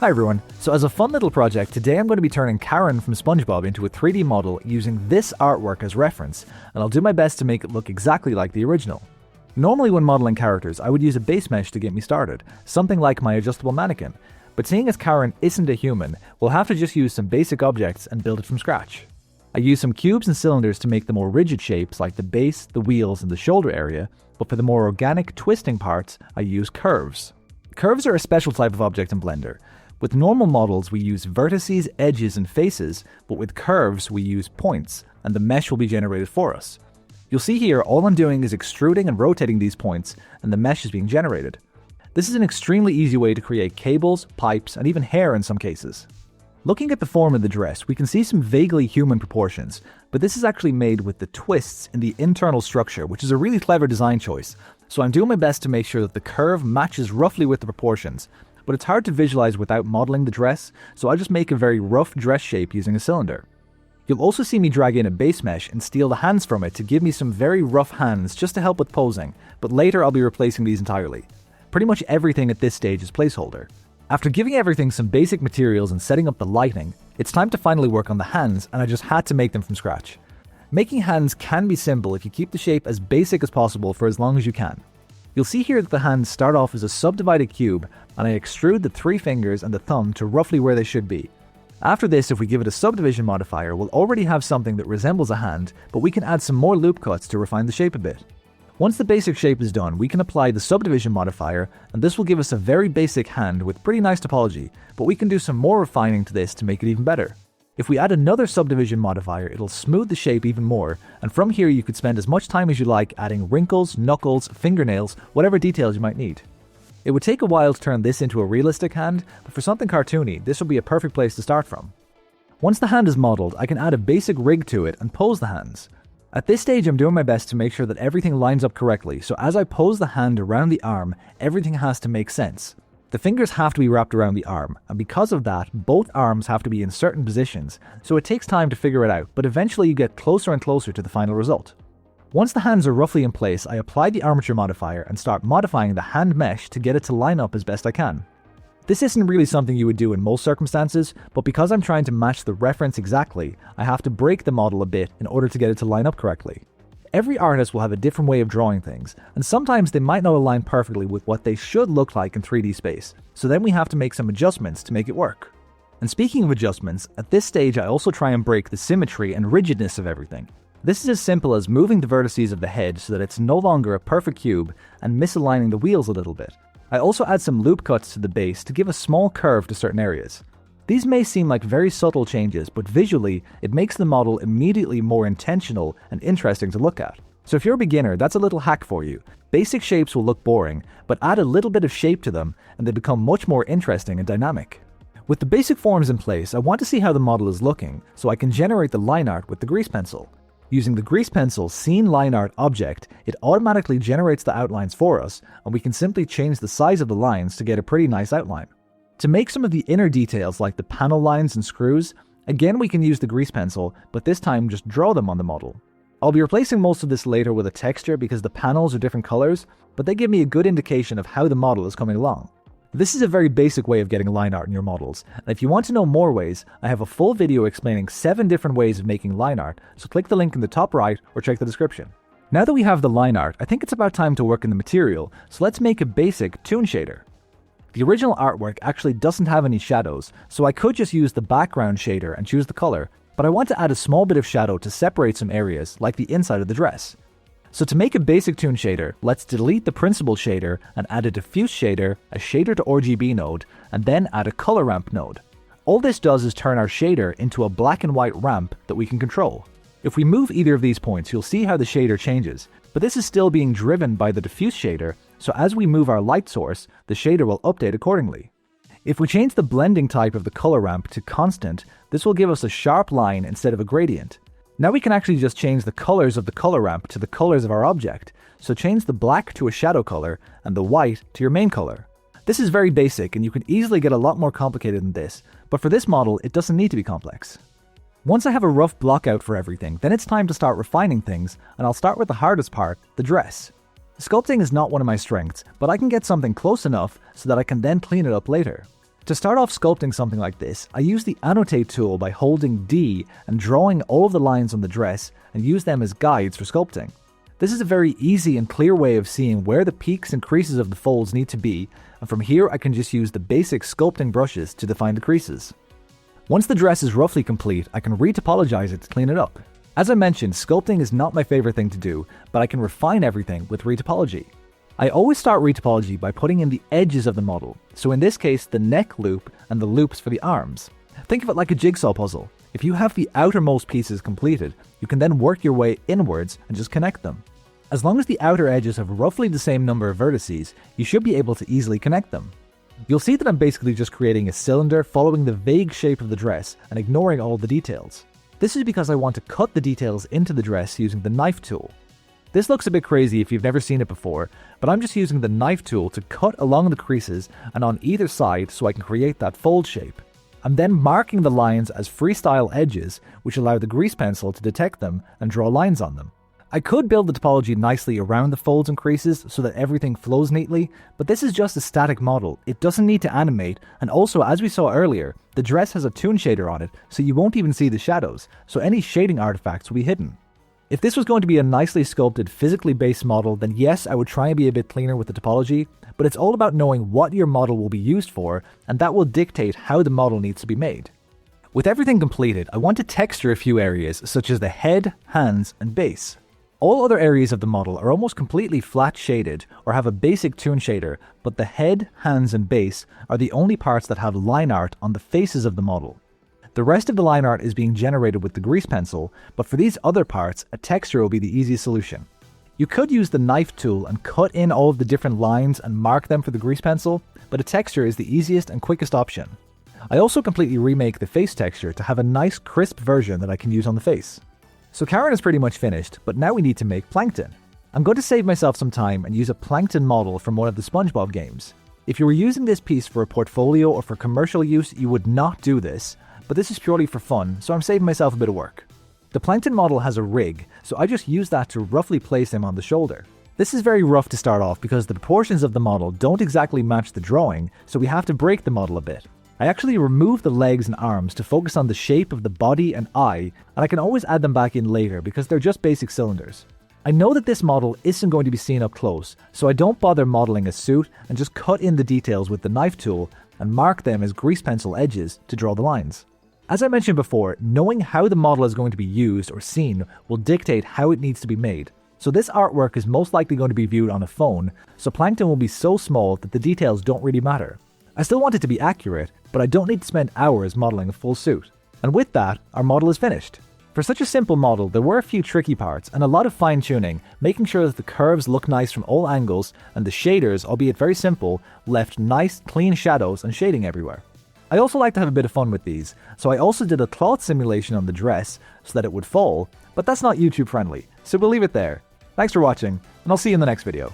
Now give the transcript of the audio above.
Hi everyone, so as a fun little project, today I'm going to be turning Karen from SpongeBob into a 3D model using this artwork as reference, and I'll do my best to make it look exactly like the original. Normally when modeling characters, I would use a base mesh to get me started, something like my adjustable mannequin, but seeing as Karen isn't a human, we'll have to just use some basic objects and build it from scratch. I use some cubes and cylinders to make the more rigid shapes like the base, the wheels, and the shoulder area, but for the more organic twisting parts, I use curves. Curves are a special type of object in Blender. With normal models, we use vertices, edges, and faces, but with curves, we use points, and the mesh will be generated for us. You'll see here, all I'm doing is extruding and rotating these points, and the mesh is being generated. This is an extremely easy way to create cables, pipes, and even hair in some cases. Looking at the form of the dress, we can see some vaguely human proportions, but this is actually made with the twists in the internal structure, which is a really clever design choice, so I'm doing my best to make sure that the curve matches roughly with the proportions. But it's hard to visualize without modeling the dress, so I'll just make a very rough dress shape using a cylinder. You'll also see me drag in a base mesh and steal the hands from it to give me some very rough hands just to help with posing, but later I'll be replacing these entirely. Pretty much everything at this stage is placeholder. After giving everything some basic materials and setting up the lighting, it's time to finally work on the hands, and I just had to make them from scratch. Making hands can be simple if you keep the shape as basic as possible for as long as you can. You'll see here that the hands start off as a subdivided cube, and I extrude the 3 fingers and the thumb to roughly where they should be. After this, if we give it a subdivision modifier, we'll already have something that resembles a hand, but we can add some more loop cuts to refine the shape a bit. Once the basic shape is done, we can apply the subdivision modifier, and this will give us a very basic hand with pretty nice topology, but we can do some more refining to this to make it even better. If we add another subdivision modifier, it'll smooth the shape even more, and from here you could spend as much time as you like adding wrinkles, knuckles, fingernails, whatever details you might need. It would take a while to turn this into a realistic hand, but for something cartoony, this will be a perfect place to start from. Once the hand is modeled, I can add a basic rig to it and pose the hands. At this stage, I'm doing my best to make sure that everything lines up correctly, so as I pose the hand around the arm, everything has to make sense. The fingers have to be wrapped around the arm, and because of that, both arms have to be in certain positions, so it takes time to figure it out, but eventually you get closer and closer to the final result. Once the hands are roughly in place, I apply the armature modifier and start modifying the hand mesh to get it to line up as best I can. This isn't really something you would do in most circumstances, but because I'm trying to match the reference exactly, I have to break the model a bit in order to get it to line up correctly. Every artist will have a different way of drawing things, and sometimes they might not align perfectly with what they should look like in 3D space, so then we have to make some adjustments to make it work. And speaking of adjustments, at this stage I also try and break the symmetry and rigidness of everything. This is as simple as moving the vertices of the head so that it's no longer a perfect cube and misaligning the wheels a little bit. I also add some loop cuts to the base to give a small curve to certain areas. These may seem like very subtle changes, but visually, it makes the model immediately more intentional and interesting to look at. So if you're a beginner, that's a little hack for you. Basic shapes will look boring, but add a little bit of shape to them and they become much more interesting and dynamic. With the basic forms in place, I want to see how the model is looking, so I can generate the line art with the grease pencil. Using the grease pencil scene line art object, it automatically generates the outlines for us, and we can simply change the size of the lines to get a pretty nice outline. To make some of the inner details like the panel lines and screws, again we can use the grease pencil, but this time just draw them on the model. I'll be replacing most of this later with a texture because the panels are different colors, but they give me a good indication of how the model is coming along. This is a very basic way of getting line art in your models, and if you want to know more ways, I have a full video explaining 7 different ways of making line art, so click the link in the top right or check the description. Now that we have the line art, I think it's about time to work in the material, so let's make a basic toon shader. The original artwork actually doesn't have any shadows, so I could just use the background shader and choose the color, but I want to add a small bit of shadow to separate some areas, like the inside of the dress. So to make a basic toon shader, let's delete the principal shader and add a diffuse shader, a shader to RGB node, and then add a color ramp node. All this does is turn our shader into a black and white ramp that we can control. If we move either of these points, you'll see how the shader changes, but this is still being driven by the diffuse shader, so as we move our light source, the shader will update accordingly. If we change the blending type of the color ramp to constant, this will give us a sharp line instead of a gradient. Now we can actually just change the colors of the color ramp to the colors of our object, so change the black to a shadow color and the white to your main color. This is very basic and you can easily get a lot more complicated than this, but for this model it doesn't need to be complex. Once I have a rough blockout for everything, then it's time to start refining things, and I'll start with the hardest part, the dress. Sculpting is not one of my strengths, but I can get something close enough so that I can then clean it up later. To start off sculpting something like this, I use the Annotate tool by holding D and drawing all of the lines on the dress and use them as guides for sculpting. This is a very easy and clear way of seeing where the peaks and creases of the folds need to be, and from here I can just use the basic sculpting brushes to define the creases. Once the dress is roughly complete, I can retopologize it to clean it up. As I mentioned, sculpting is not my favorite thing to do, but I can refine everything with retopology. I always start retopology by putting in the edges of the model, so in this case the neck loop and the loops for the arms. Think of it like a jigsaw puzzle. If you have the outermost pieces completed, you can then work your way inwards and just connect them. As long as the outer edges have roughly the same number of vertices, you should be able to easily connect them. You'll see that I'm basically just creating a cylinder following the vague shape of the dress and ignoring all the details. This is because I want to cut the details into the dress using the knife tool. This looks a bit crazy if you've never seen it before, but I'm just using the knife tool to cut along the creases and on either side so I can create that fold shape. I'm then marking the lines as freestyle edges, which allow the grease pencil to detect them and draw lines on them. I could build the topology nicely around the folds and creases so that everything flows neatly, but this is just a static model. It doesn't need to animate, and also, as we saw earlier, the dress has a toon shader on it, so you won't even see the shadows, so any shading artifacts will be hidden. If this was going to be a nicely sculpted, physically based model, then yes, I would try and be a bit cleaner with the topology, but it's all about knowing what your model will be used for, and that will dictate how the model needs to be made. With everything completed, I want to texture a few areas, such as the head, hands, and base. All other areas of the model are almost completely flat shaded or have a basic toon shader, but the head, hands, and base are the only parts that have line art on the faces of the model. The rest of the line art is being generated with the grease pencil, but for these other parts, a texture will be the easiest solution. You could use the knife tool and cut in all of the different lines and mark them for the grease pencil, but a texture is the easiest and quickest option. I also completely remake the face texture to have a nice crisp version that I can use on the face. So Karen is pretty much finished, but now we need to make Plankton. I'm going to save myself some time and use a Plankton model from one of the SpongeBob games. If you were using this piece for a portfolio or for commercial use, you would not do this, but this is purely for fun, so I'm saving myself a bit of work. The Plankton model has a rig, so I just use that to roughly place him on the shoulder. This is very rough to start off because the proportions of the model don't exactly match the drawing, so we have to break the model a bit. I actually remove the legs and arms to focus on the shape of the body and eye, and I can always add them back in later because they're just basic cylinders. I know that this model isn't going to be seen up close, so I don't bother modeling a suit and just cut in the details with the knife tool and mark them as grease pencil edges to draw the lines. As I mentioned before, knowing how the model is going to be used or seen will dictate how it needs to be made. So this artwork is most likely going to be viewed on a phone, so Plankton will be so small that the details don't really matter. I still want it to be accurate, but I don't need to spend hours modeling a full suit. And with that, our model is finished. For such a simple model, there were a few tricky parts and a lot of fine tuning, making sure that the curves look nice from all angles and the shaders, albeit very simple, left nice clean shadows and shading everywhere. I also like to have a bit of fun with these, so I also did a cloth simulation on the dress so that it would fall, but that's not YouTube friendly, so we'll leave it there. Thanks for watching, and I'll see you in the next video.